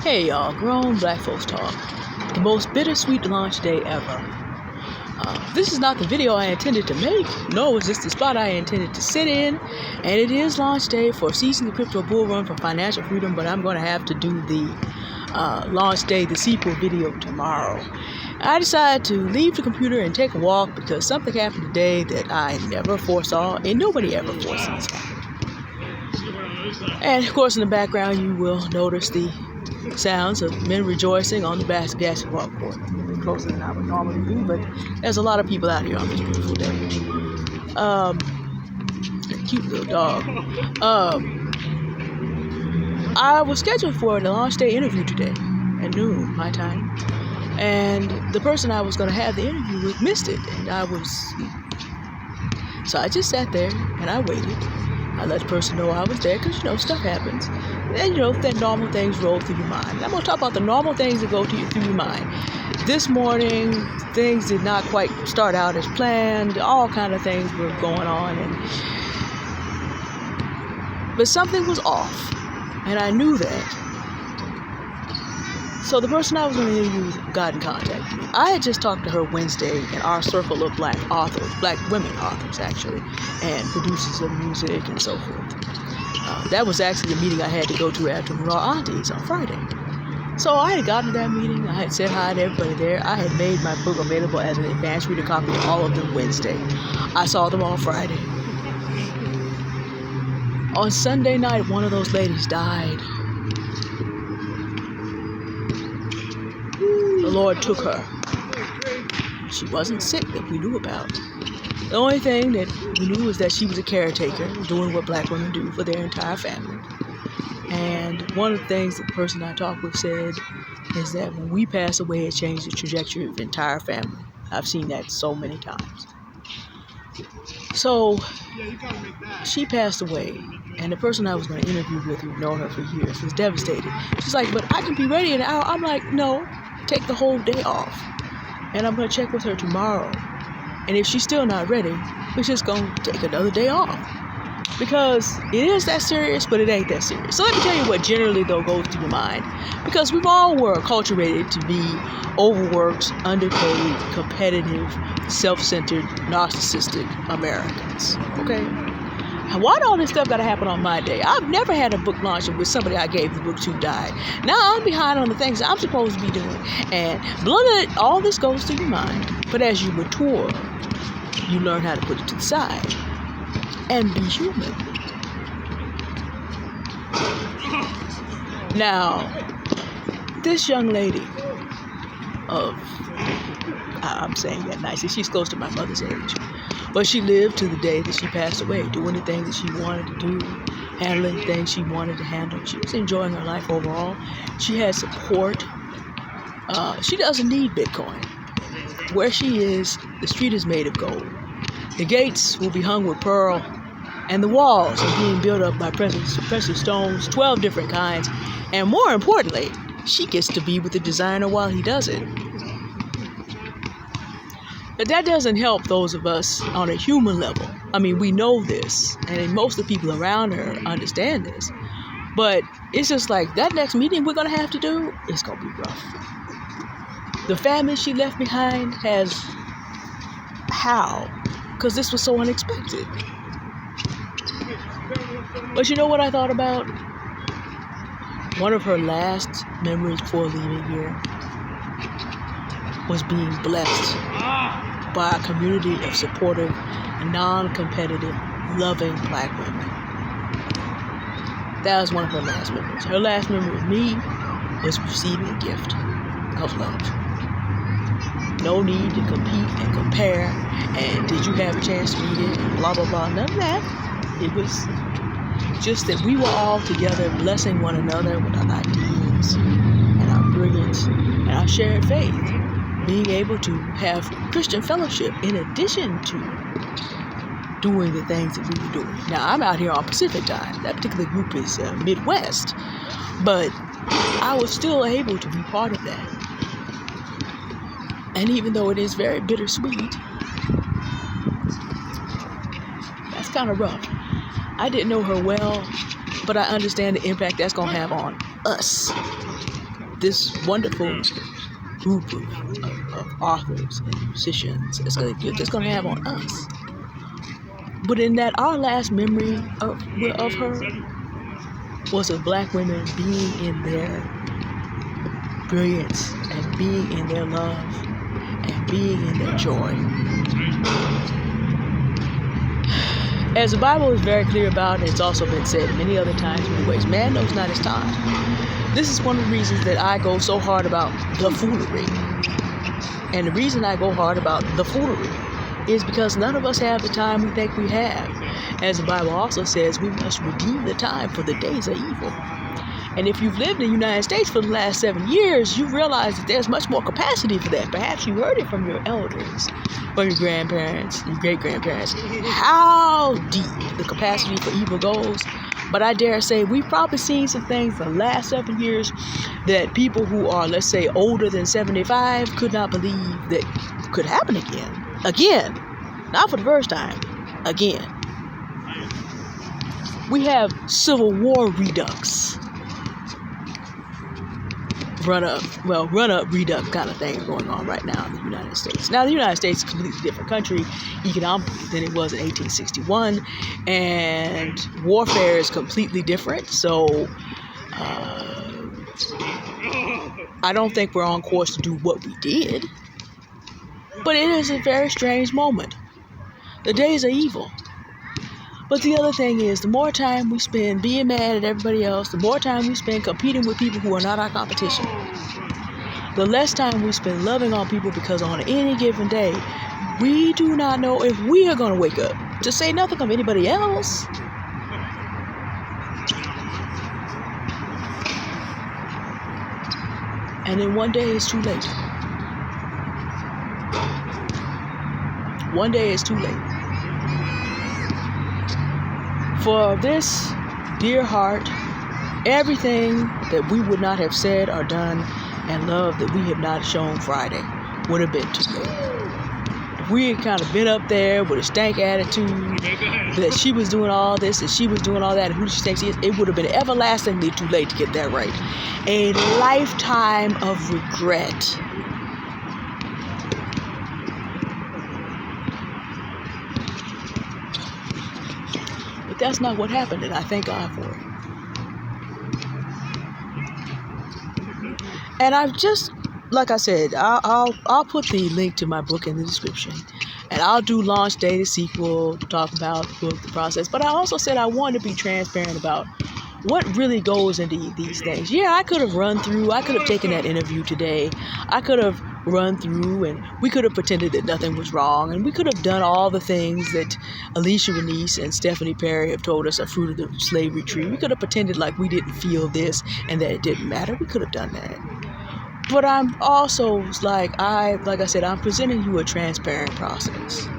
Hey y'all, grown black folks talk. The most bittersweet launch day ever. This is not the video I intended to make, nor was this the spot I intended to sit in, and it is launch day for Seizing the Crypto Bull Run for Financial Freedom, but I'm going to have to do the launch day, the sequel video tomorrow. I decided to leave the computer and take a walk because something happened today that I never foresaw and nobody ever foresees. And of course in the background you will notice the sounds of men rejoicing on the basketball court. A little closer than I would normally be, but there's a lot of people out here on this beautiful day. Cute little dog. I was scheduled for the launch day interview today at noon, my time. And the person I was going to have the interview with missed it. And so I just sat there and I waited. I let the person know I was there because, stuff happens. And, then normal things roll through your mind. And I'm going to talk about the normal things that go through your mind. This morning, things did not quite start out as planned. All kind of things were going on. But something was off. And I knew that. So the person I was going to interview got in contact with me. I had just talked to her Wednesday in our circle of black women authors actually, and producers of music and so forth. That was actually the meeting I had to go to after Raw Aunties on Friday. So I had gotten to that meeting. I had said hi to everybody there. I had made my book available as an advanced reader copy to all of them Wednesday. I saw them on Friday. On Sunday night, one of those ladies died. The Lord took her. She wasn't sick that we knew about. The only thing that we knew was that she was a caretaker, doing what black women do for their entire family. And one of the things that the person I talked with said is that when we pass away, it changes the trajectory of the entire family. I've seen that so many times. So she passed away, and the person I was going to interview with, who'd known her for years, was devastated. She's like, but I can be ready in an hour. I'm like, no. Take the whole day off, and I'm going to check with her tomorrow, and if she's still not ready, we're just going to take another day off, because it is that serious, but it ain't that serious. So let me tell you what generally though goes through your mind, because we've all were acculturated to be overworked, underpaid, competitive, self-centered, narcissistic Americans. Okay? Why did all this stuff got to happen on my day? I've never had a book launch with somebody I gave the book to died. Now I'm behind on the things I'm supposed to be doing. And all this goes through your mind. But as you mature, you learn how to put it to the side and be human. Now, this young lady I'm saying that nicely, she's close to my mother's age. But she lived to the day that she passed away, doing the things that she wanted to do, handling the things she wanted to handle. She was enjoying her life overall. She had support. She doesn't need Bitcoin. Where she is, the street is made of gold. The gates will be hung with pearl, and the walls are being built up by precious stones, 12 different kinds. And more importantly, she gets to be with the designer while he does it. But that doesn't help those of us on a human level. I mean, we know this, and most of the people around her understand this. But it's just like, that next meeting we're going to have to do, it's going to be rough. The family she left behind how? Because this was so unexpected. But you know what I thought about? One of her last memories before leaving here was being blessed by a community of supportive, non-competitive, loving black women. That was one of her last memories. Her last memory of me was receiving a gift of love. No need to compete and compare, and did you have a chance to read it, and blah, blah, blah, none of that. It was just that we were all together blessing one another with our ideas and our brilliance and our shared faith. Being able to have Christian fellowship in addition to doing the things that we were doing. Now, I'm out here on Pacific time. That particular group is Midwest. But I was still able to be part of that. And even though it is very bittersweet, that's kind of rough. I didn't know her well, but I understand the impact that's going to have on us. this wonderful group of authors and musicians that's going to have on us. But in that, our last memory of her was of black women being in their brilliance and being in their love and being in their joy. As the Bible is very clear about, and it's also been said many other times, many ways, man knows not his time. This is one of the reasons that I go so hard about the foolery. And the reason I go hard about the foolery is because none of us have the time we think we have. As the Bible also says, we must redeem the time, for the days are evil. And if you've lived in the United States for the last 7 years, you realize that there's much more capacity for that. Perhaps you heard it from your elders, from your grandparents, your great-grandparents, how deep the capacity for evil goes. But I dare say we've probably seen some things the last 7 years that people who are, let's say, older than 75 could not believe that could happen again. Again. Not for the first time. Again. We have Civil War redux. Run up, redux kind of thing going on right now in the United States. Now, the United States is a completely different country economically than it was in 1861, and warfare is completely different. So, I don't think we're on course to do what we did, but it is a very strange moment. The days are evil. But the other thing is, the more time we spend being mad at everybody else, the more time we spend competing with people who are not our competition, the less time we spend loving on people, because on any given day, we do not know if we are going to wake up, to say nothing of anybody else. And then one day it's too late. One day it's too late. For this dear heart, everything that we would not have said or done and love that we have not shown Friday would have been too late. If we had kind of been up there with a stank attitude that she was doing all this and she was doing all that and who she thinks she is, it would have been everlastingly too late to get that right. A lifetime of regret. But that's not what happened, and I thank God for it. And I've just, like I said, I'll put the link to my book in the description, and I'll do launch day, the sequel, talk about the book, the process. But I also said I wanted to be transparent about what really goes into these things. Yeah, I could have taken that interview today. I could have run through and we could have pretended that nothing was wrong, and we could have done all the things that Alicia Renice and Stephanie Perry have told us are fruit of the slavery tree. We could have pretended like we didn't feel this and that it didn't matter. We could have done that. But I'm also like I said, I'm presenting you a transparent process.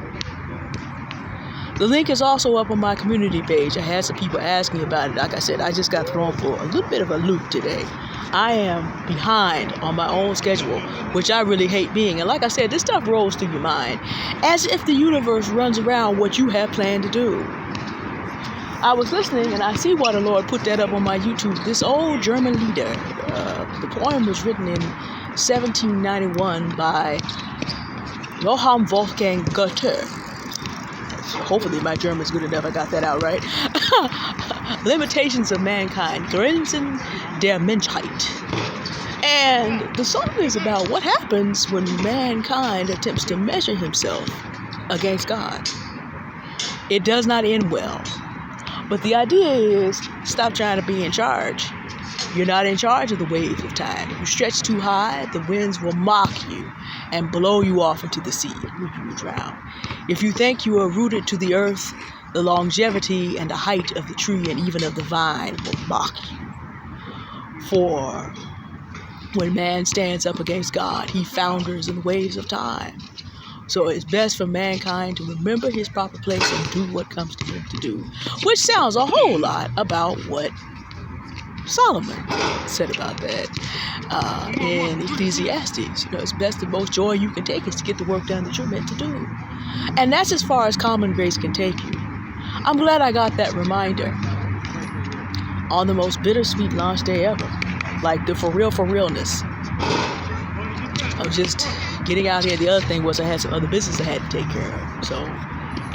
The link is also up on my community page. I had some people ask me about it. Like I said, I just got thrown for a little bit of a loop today. I am behind on my own schedule, which I really hate being. And like I said, this stuff rolls through your mind as if the universe runs around what you have planned to do. I was listening, and I see why the Lord put that up on my YouTube. This old German leader, the poem was written in 1791 by Johann Wolfgang Goethe. Hopefully my German's good enough. I got that out right. Limitations of Mankind, Grenzen der Menschheit. And the song is about what happens when mankind attempts to measure himself against God. It does not end well. But the idea is, stop trying to be in charge. You're not in charge of the waves of time. If you stretch too high, the winds will mock you and blow you off into the sea, and you will drown. If you think you are rooted to the earth, the longevity and the height of the tree and even of the vine will mock you. For when man stands up against God, he founders in the waves of time. So it's best for mankind to remember his proper place and do what comes to him to do. Which sounds a whole lot about what Solomon said about that in Ecclesiastes. It's best and most joy you can take is to get the work done that you're meant to do. And that's as far as common grace can take you. I'm glad I got that reminder on the most bittersweet launch day ever. like the for realness of just getting out here. The other thing was I had some other business I had to take care of. So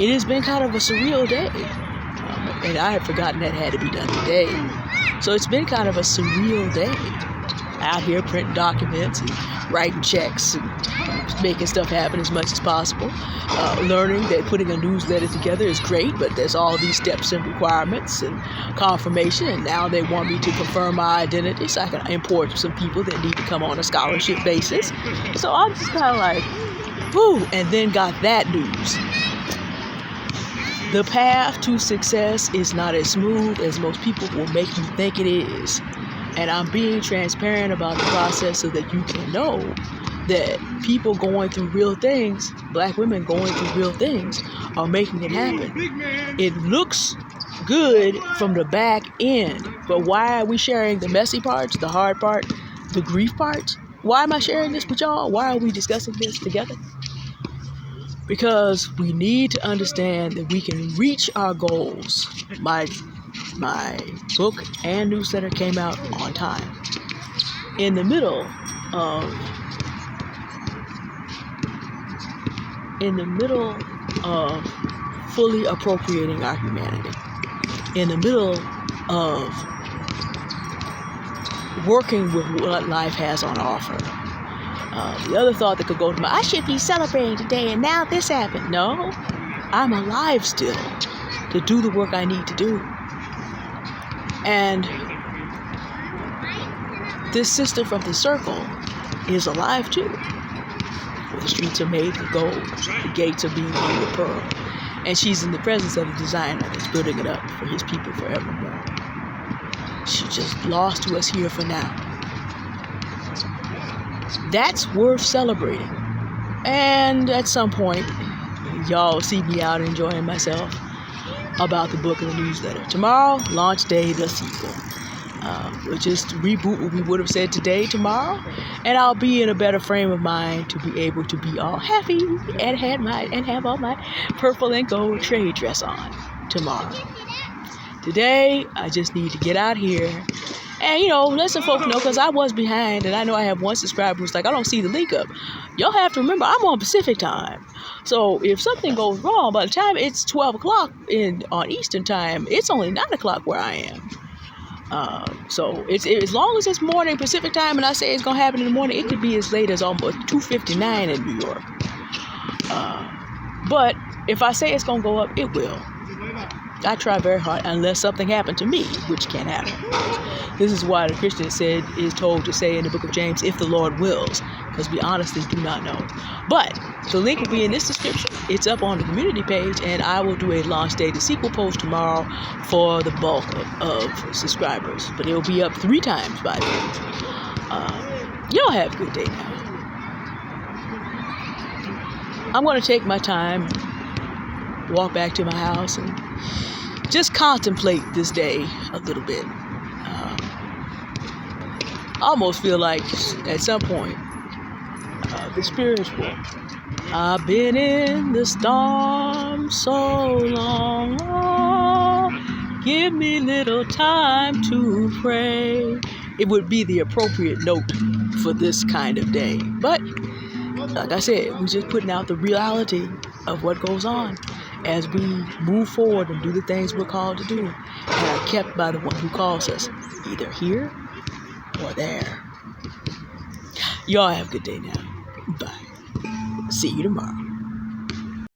it has been kind of a surreal day. And I had forgotten that had to be done today. So it's been kind of a surreal day. Out here printing documents and writing checks and making stuff happen as much as possible. Learning that putting a newsletter together is great, but there's all these steps and requirements and confirmation, and now they want me to confirm my identity so I can import some people that need to come on a scholarship basis. So I'm just kind of like, whoo, and then got that news. The path to success is not as smooth as most people will make you think it is. And I'm being transparent about the process so that you can know that people going through real things, black women going through real things, are making it happen. It looks good from the back end, but why are we sharing the messy parts, the hard part, the grief parts? Why am I sharing this with y'all? Why are we discussing this together? Because we need to understand that we can reach our goals. My book and newsletter came out on time. In the middle of fully appropriating our humanity. In the middle of working with what life has on offer. The other thought that could go to I should be celebrating today and now this happened. No, I'm alive still to do the work I need to do. And this sister from the circle is alive too. The streets are made of gold. The gates are being hung with pearl. And she's in the presence of the designer that's building it up for his people forevermore. She just lost to us here for now. That's worth celebrating. And at some point, y'all will see me out enjoying myself about the book and the newsletter. Tomorrow, launch day, the sequel. We'll just reboot what we would have said today, tomorrow, and I'll be in a better frame of mind to be able to be all happy and have all my purple and gold trade dress on tomorrow. Today, I just need to get out here and, let some folks know, because I was behind, and I know I have one subscriber who's like, I don't see the link up. Y'all have to remember, I'm on Pacific time. So if something goes wrong, by the time it's 12 o'clock on Eastern time, it's only 9 o'clock where I am. So it's as long as it's morning Pacific time, and I say it's going to happen in the morning, it could be as late as almost 2:59 in New York. But if I say it's going to go up, it will. I try very hard unless something happened to me, which can happen. This is why the Christian is told to say in the book of James, if the Lord wills, because we honestly do not know. But the link will be in this description. It's up on the community page, and I will do a launch day, the sequel post tomorrow for the bulk of subscribers. But it will be up 3 times by then. Y'all have a good day now. I'm going to take my time, walk back to my house, and just contemplate this day a little bit. I almost feel like at some point, the spiritual, I've been in the storm so long, oh, give me little time to pray. It would be the appropriate note for this kind of day. But, like I said, we're just putting out the reality of what goes on as we move forward and do the things we're called to do, and are kept by the one who calls us, either here or there. Y'all have a good day now. Bye. See you tomorrow.